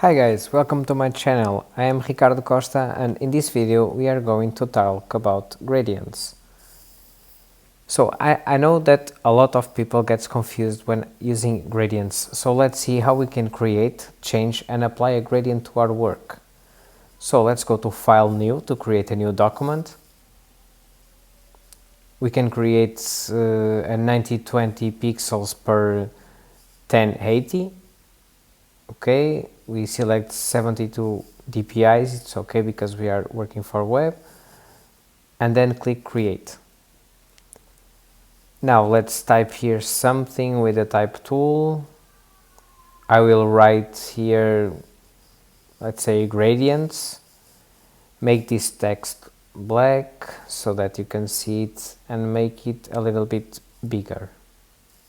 Hi guys, welcome to my channel. I am Ricardo Costa and in this video we are going to talk about gradients. So I know that a lot of people get confused when using gradients, so let's see how we can create, change and apply a gradient to our work. So let's go to File, New to create a new document. We can create a 9020 pixels per 1080. Okay, we select 72 dpi's, it's okay because we are working for web, and then click create. Now let's type here something with the type tool. I will write here, let's say gradients, make this text black so that you can see it and make it a little bit bigger.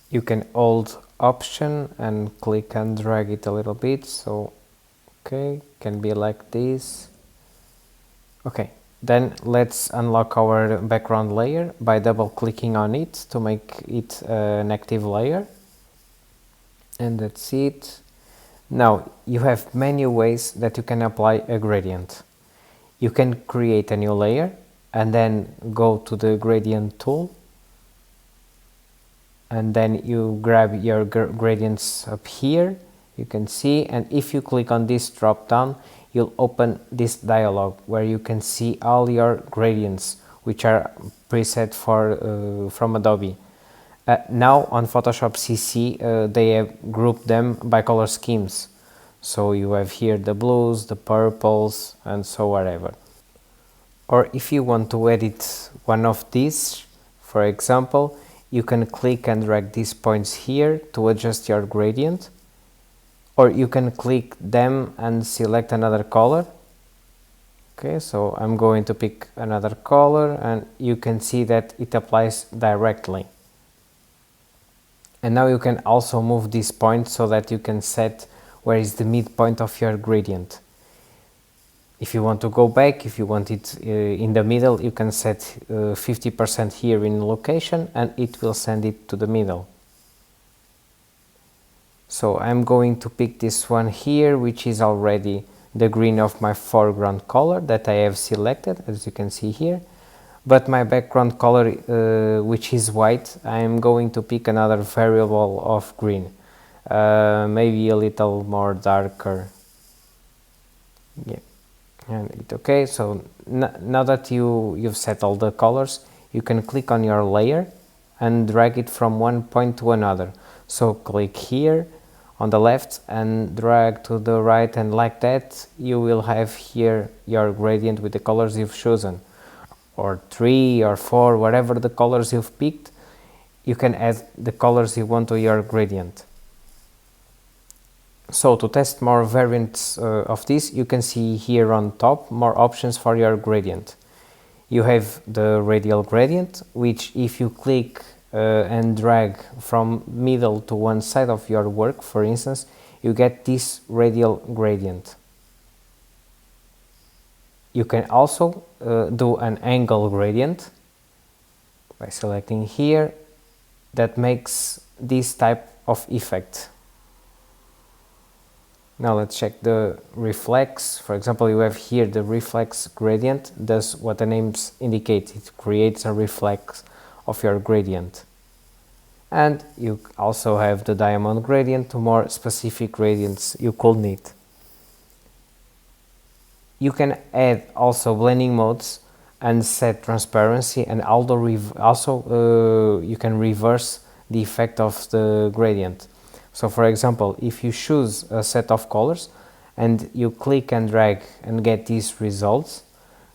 You can hold Option and click and drag it a little bit, so okay, can be like this. Okay, then let's unlock our background layer by double clicking on it to make it an active layer, and that's it. Now you have many ways that you can apply a gradient. You can create a new layer and then go to the gradient tool, and then you grab your gradients up here, you can see, and if you click on this drop down you'll open this dialog where you can see all your gradients which are preset for from Adobe. Now on Photoshop CC they have grouped them by color schemes, so you have here the blues, the purples and so whatever. Or if you want to edit one of these, for example, you can click and drag these points here to adjust your gradient, or you can click them and select another color. Okay, so I'm going to pick another color and you can see that it applies directly. And now you can also move this point so that you can set where is the midpoint of your gradient. If you want to go back, if you want it in the middle, you can set 50% here in location and it will send it to the middle. So I'm going to pick this one here, which is already the green of my foreground color that I have selected, as you can see here. But my background color, which is white, I'm going to pick another variable of green, maybe a little more darker. Yeah. And it okay, so now that you've set all the colors, you can click on your layer and drag it from one point to another. So click here on the left and drag to the right, and like that you will have here your gradient with the colors you've chosen, or 3 or 4, whatever the colors you've picked. You can add the colors you want to your gradient. So to test more variants of this, you can see here on top more options for your gradient. You have the Radial Gradient, which if you click and drag from middle to one side of your work, for instance, you get this Radial Gradient. You can also do an angle gradient by selecting here, that makes this type of effect. Now let's check the reflex. For example, you have here the reflex gradient, does what the names indicate, it creates a reflex of your gradient. And you also have the diamond gradient, to more specific gradients you could need. You can add also blending modes and set transparency, and also you can reverse the effect of the gradient. So for example, if you choose a set of colors and you click and drag and get these results,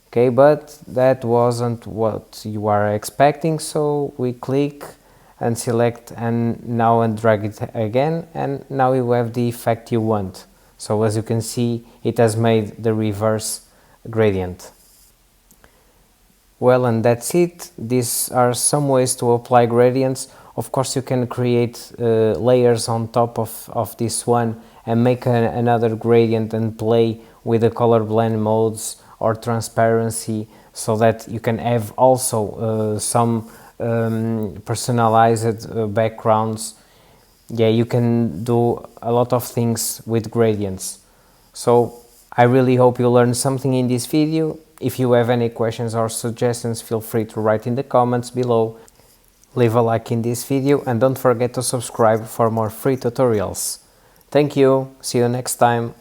okay, but that wasn't what you are expecting, so we click and select and now and drag it again, and now you have the effect you want. So as you can see, it has made the reverse gradient. Well, and that's it. These are some ways to apply gradients. Of course, you can create layers on top of this one and make another gradient and play with the color blend modes or transparency, so that you can have also some personalized backgrounds. Yeah, you can do a lot of things with gradients. So I really hope you learned something in this video. If you have any questions or suggestions, feel free to write in the comments below. Leave a like in this video and don't forget to subscribe for more free tutorials. Thank you, see you next time.